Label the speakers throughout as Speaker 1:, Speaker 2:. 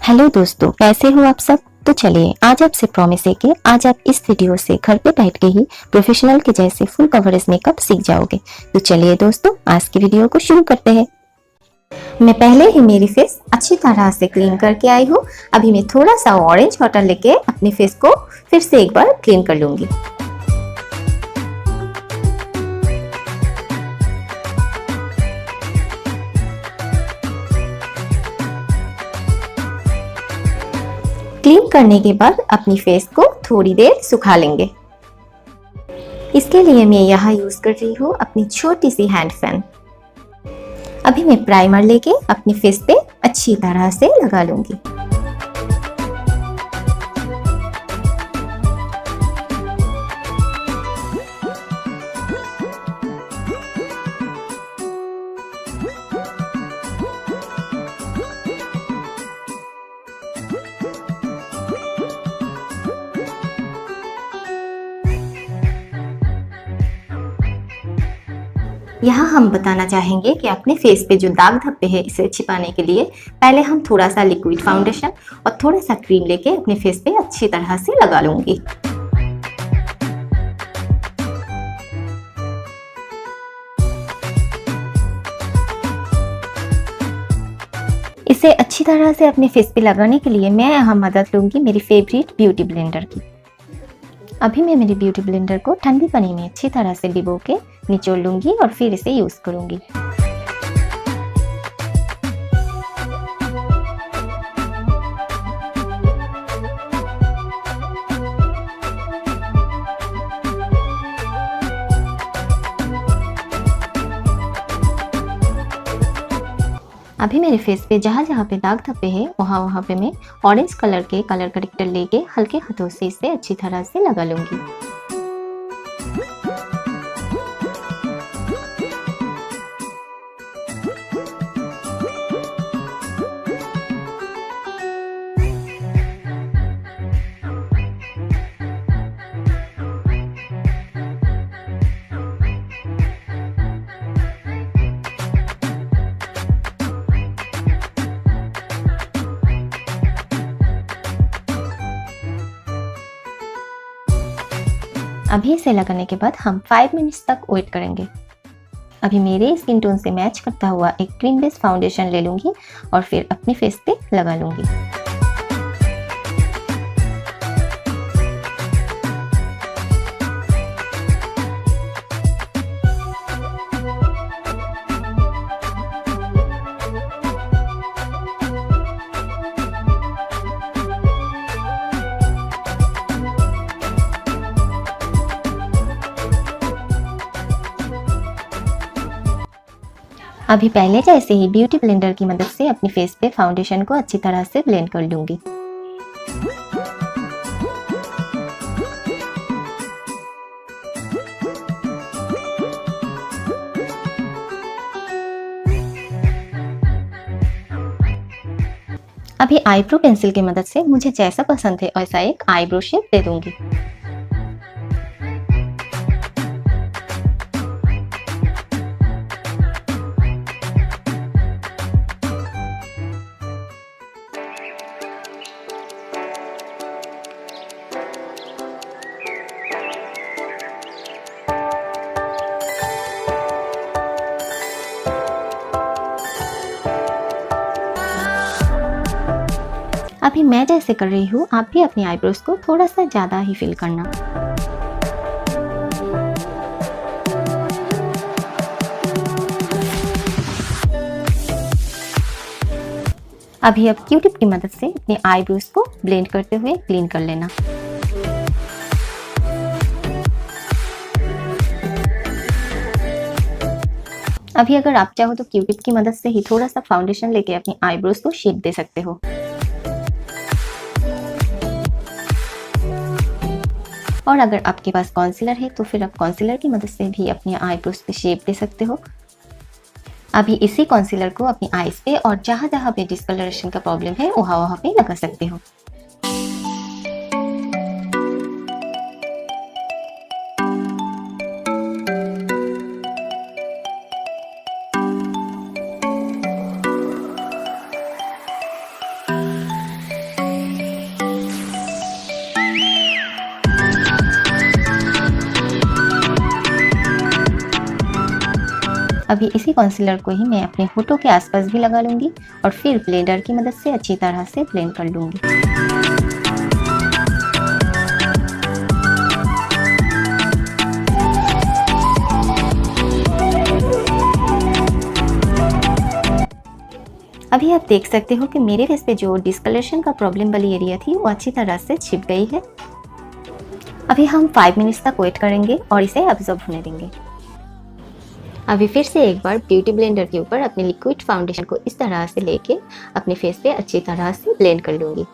Speaker 1: Hello दोस्तों, कैसे हो आप सब। तो चलिए आज आपसे प्रॉमिस है कि आज आप इस वीडियो से घर पे बैठ के ही प्रोफेशनल के जैसे फुल कवरेज मेकअप सीख जाओगे। तो चलिए दोस्तों, आज की वीडियो को शुरू करते हैं। मैं पहले ही मेरी फेस अच्छी तरह से क्लीन करके आई हूँ। अभी मैं थोड़ा सा ऑरेंज वाटर लेके अपने फेस को फिर से एक बार क्लीन कर लूंगी। क्लीन करने के बाद अपनी फेस को थोड़ी देर सुखा लेंगे। इसके लिए मैं यहाँ यूज कर रही हूँ अपनी छोटी सी हैंड फैन। अभी मैं प्राइमर लेके अपनी फेस पे अच्छी तरह से लगा लूंगी। यहाँ हम बताना चाहेंगे कि अपने फेस पे जो दाग धब्बे हैं इसे छिपाने के लिए पहले हम थोड़ा सा लिक्विड फाउंडेशन और थोड़ा सा क्रीम लेके अपने फेस पे अच्छी तरह से लगा लूंगी। इसे अच्छी तरह से अपने फेस पे लगाने के लिए मैं यहाँ मदद लूंगी मेरी फेवरेट ब्यूटी ब्लेंडर की। अभी मैं मेरी ब्यूटी ब्लेंडर को ठंडी पानी में अच्छी तरह से भिगो के निचोड़ लूंगी और फिर इसे यूज करूंगी। अभी मेरे फेस पे जहाँ जहाँ पे दाग धब्बे हैं वहाँ पे मैं ऑरेंज कलर के कलर करेक्टर लेके हल्के हाथों से इसे अच्छी तरह से लगा लूंगी। अभी इसे लगाने के बाद हम 5 मिनट्स तक वेट करेंगे। अभी मेरे स्किन टोन से मैच करता हुआ एक क्रीम बेस्ड फाउंडेशन ले लूंगी और फिर अपने फेस पे लगा लूंगी। अभी पहले जैसे ही ब्यूटी ब्लेंडर की मदद से अपनी फेस पे फाउंडेशन को अच्छी तरह से ब्लेंड कर लूंगी। अभी आईब्रो पेंसिल की मदद से मुझे जैसा पसंद है वैसा एक आईब्रो शेप दे दूंगी। अभी मैं जैसे कर रही हूँ आप भी अपनी आईब्रोज को थोड़ा सा ज़्यादा ही फिल करना। अभी अब क्यू टिप की मदद से अपने आईब्रोज को ब्लेंड करते हुए क्लीन कर लेना। अभी अगर आप चाहो तो क्यू टिप की मदद से ही थोड़ा सा फाउंडेशन लेके अपनी आईब्रोज को शेप दे सकते हो। और अगर आपके पास कॉन्सीलर है तो फिर आप कॉन्सीलर की मदद से भी अपनी आईब्रोज पे शेप दे सकते हो। अभी इसी कॉन्सीलर को अपनी आईज पे और जहाँ जहाँ पे डिस्कलरेशन का प्रॉब्लम है वहाँ पे लगा सकते हो। अभी इसी कंसीलर को ही मैं अपने होठों के आसपास भी लगा लूंगी और फिर ब्लेंडर की मदद से अच्छी तरह से ब्लेंड कर लूंगी। अभी आप देख सकते हो कि मेरे फेस पे जो डिस्कलरेशन का प्रॉब्लम वाली एरिया थी वो अच्छी तरह से छिप गई है। अभी हम 5 मिनट्स तक वेट करेंगे और इसे ऑब्जर्व होने देंगे। अभी फिर से एक बार ब्यूटी ब्लेंडर के ऊपर अपने लिक्विड फाउंडेशन को इस तरह से लेके अपने फेस पे अच्छी तरह से ब्लेंड कर लूंगी।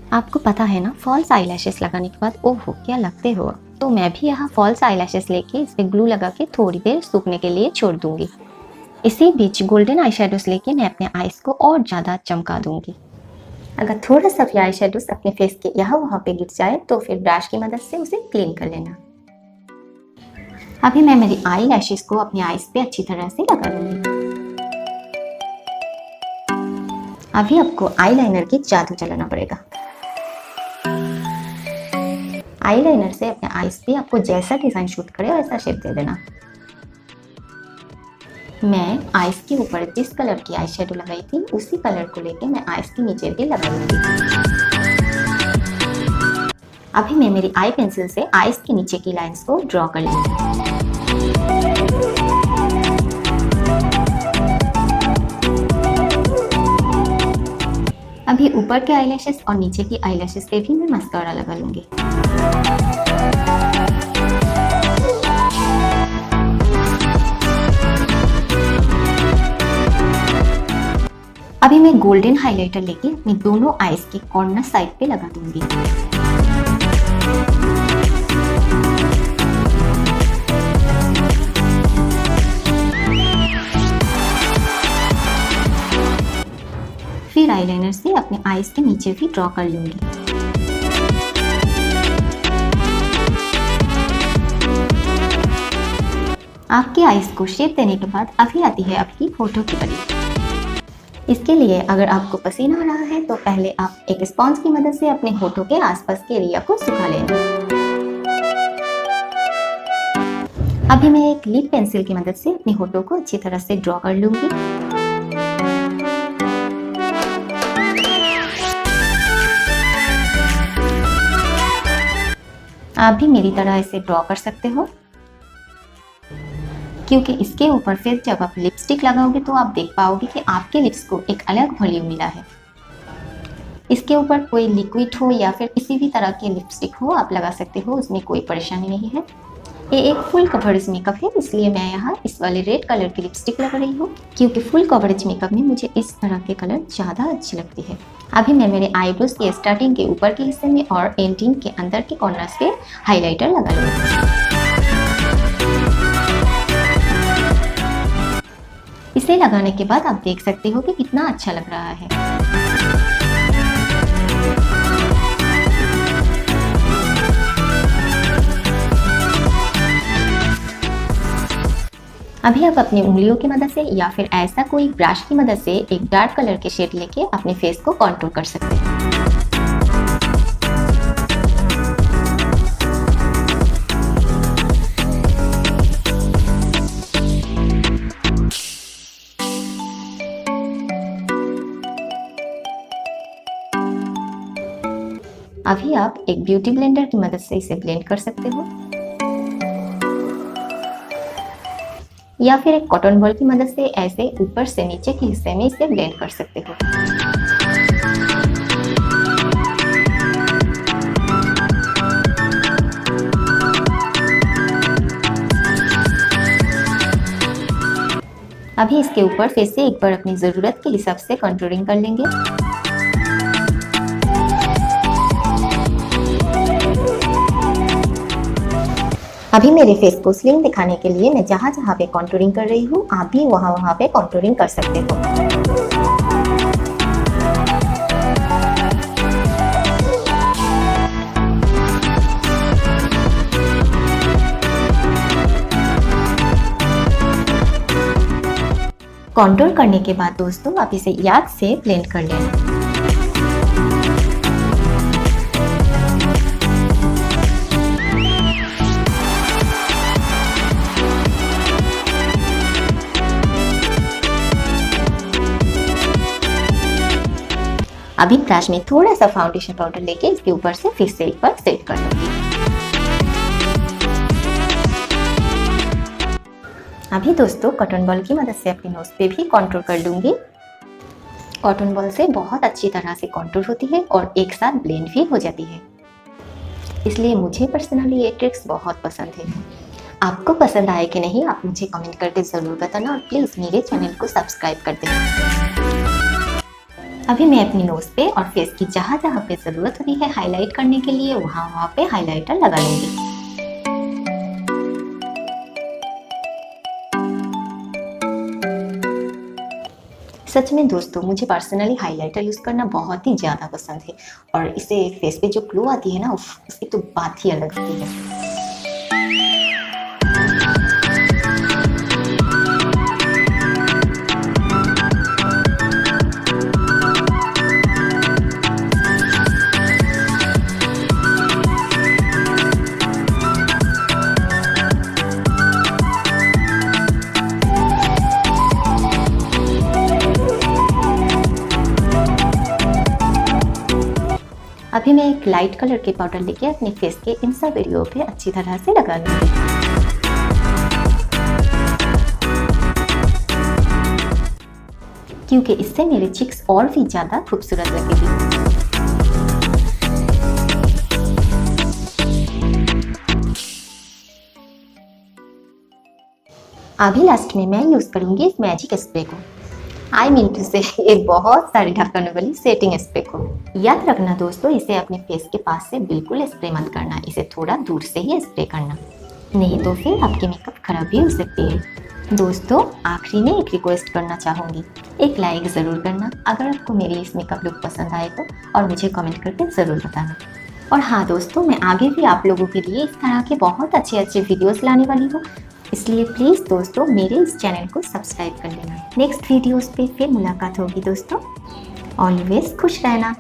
Speaker 1: आपको पता है ना, फॉल्स आईलैशेस लगाने के बाद ओहो क्या लगते हो। तो मैं भी यहाँ फॉल्स आईलैशेस लेके इस पे ग्लू लगा के थोड़ी देर सूखने के लिए छोड़ दूंगी। इसी बीच गोल्डन आई शेडोज लेके मैं अपने आईज को और ज़्यादा चमका दूंगी। अगर थोड़ा सा भी आई शेडोज अपने फेस के यहाँ वहाँ पे गिर जाए तो फिर ब्रश की मदद से उसे क्लीन कर लेना। अभी मैं मेरी आई लैशेस को अपने आईज पे अच्छी तरह से लगा लूंगी। अभी आपको आई लाइनर की जादू चलाना पड़ेगा। आई लाइनर से अपने आईज पे आपको जैसा डिजाइन शूट करे वैसा शेप दे देना। मैं आईज के ऊपर जिस कलर की आई शेडो लगाई थी उसी कलर को लेके मैं आईज के नीचे भी लगाऊंगी। अभी मैं मेरी आई पेंसिल से आईज के नीचे की लाइंस को ड्रॉ कर लूंगी। अभी ऊपर के आईलैशेस और नीचे की आईलैशेस पे भी मैं मस्कारा लगा लूंगी। अभी मैं गोल्डन हाइलाइटर लेके अपनी दोनों आईज के कॉर्नर साइड पे लगा दूंगी। फिर आईलाइनर से अपने आईज के नीचे भी ड्रॉ कर लूंगी। आपके आईज को शेप देने के बाद अभी आती है आपकी होठों की बली। इसके लिए अगर आपको पसीना आ रहा है तो पहले आप एक स्पॉन्ज की मदद से अपने होठों के आसपास के एरिया को सुखा लेना। अभी मैं एक लिप पेंसिल की मदद से अपने होठों को अच्छी तरह से ड्रॉ कर लूंगी। आप भी मेरी तरह इसे ड्रॉ कर सकते हो। क्योंकि इसके ऊपर फिर जब आप लिपस्टिक लगाओगे तो आप देख पाओगे कि आपके लिप्स को एक अलग वॉल्यूम मिला है। इसके ऊपर कोई लिक्विड हो या फिर किसी भी तरह की लिपस्टिक हो आप लगा सकते हो, उसमें कोई परेशानी नहीं है। ये एक फुल कवरेज मेकअप है, इसलिए मैं यहाँ इस वाले रेड कलर की लिपस्टिक लगा रही हूँ, क्योंकि फुल कवरेज मेकअप में मुझे इस तरह के कलर ज़्यादा अच्छी लगती है। अभी मैं मेरे आईब्रोज के स्टार्टिंग के ऊपर के हिस्से में और एंडिंग के अंदर के कॉर्नर्स पे हाइलाइटर लगा लूँगी। इसे लगाने के बाद आप देख सकते हो कि कितना अच्छा लग रहा है। अभी आप अपनी उंगलियों की मदद से या फिर ऐसा कोई ब्रश की मदद से एक डार्क कलर के शेड लेके अपने फेस को कॉन्टूर कर सकते हैं। अभी आप एक ब्यूटी ब्लेंडर की मदद से इसे ब्लेंड कर सकते हो या फिर एक कॉटन बॉल की मदद से ऐसे ऊपर से नीचे के हिस्से में इसे ब्लेंड कर सकते हो। अभी इसके ऊपर फिर से एक बार अपनी ज़रूरत के हिसाब से कंटूरिंग कर लेंगे। अभी मेरे फेस को स्लिम दिखाने के लिए मैं जहाँ जहाँ पे कॉन्टूरिंग कर रही हूँ आप भी वहाँ पे कॉन्टूरिंग कर सकते हो। कॉन्टूर करने के बाद दोस्तों आप इसे याद से ब्लेंड कर लेना। अभी ब्रश में थोड़ा सा फाउंडेशन पाउडर लेके इसके ऊपर से फिर से एक बार सेट कर लूंगी। अभी दोस्तों कॉटन बॉल की मदद से अपनी नोज पे भी कॉन्टूर कर लूंगी। कॉटन बॉल से बहुत अच्छी तरह से कॉन्टूर होती है और एक साथ ब्लेंड भी हो जाती है, इसलिए मुझे पर्सनली ये ट्रिक्स बहुत पसंद है। आपको पसंद आए कि नहीं आप मुझे कमेंट करके ज़रूर बताना और प्लीज़ मेरे चैनल को सब्सक्राइब कर देना। अभी मैं अपनी नोज पे और फेस की जहाँ जहाँ पे ज़रूरत होती है हाईलाइट करने के लिए वहाँ पे हाइलाइटर लगा लूँगी। सच में दोस्तों मुझे पर्सनली हाइलाइटर यूज़ करना बहुत ही ज़्यादा पसंद है और इसे फेस पे जो ग्लो आती है ना उसकी तो बात ही अलग होती है। अभी मैं एक लाइट कलर के पाउडर लेके अपने फेस के इन सब एरियो पे अच्छी तरह से लगा लूंगी। क्योंकि इससे मेरे चिक्स और भी ज्यादा खूबसूरत लगेगी। अभी लास्ट में मैं यूज करूंगी इस मैजिक स्प्रे को, आई मीन टू से एक बहुत सारी ढकने वाली सेटिंग स्प्रे को। याद रखना दोस्तों इसे अपने फेस के पास से बिल्कुल स्प्रे मत करना, इसे थोड़ा दूर से ही स्प्रे करना, नहीं तो फिर आपकी मेकअप खराब भी हो सकती है। दोस्तों आखिरी में एक रिक्वेस्ट करना चाहूँगी, एक लाइक ज़रूर करना अगर आपको मेरी इस मेकअप लुक पसंद आए तो, और मुझे कमेंट करके ज़रूर बताना। और हाँ दोस्तों मैं आगे भी आप लोगों के लिए इस तरह के बहुत अच्छे अच्छे वीडियोज़ लाने वाली हूँ, इसलिए प्लीज़ दोस्तों मेरे इस चैनल को सब्सक्राइब कर लेना। नेक्स्ट वीडियोस पे फिर मुलाकात होगी दोस्तों, ऑलवेज खुश रहना।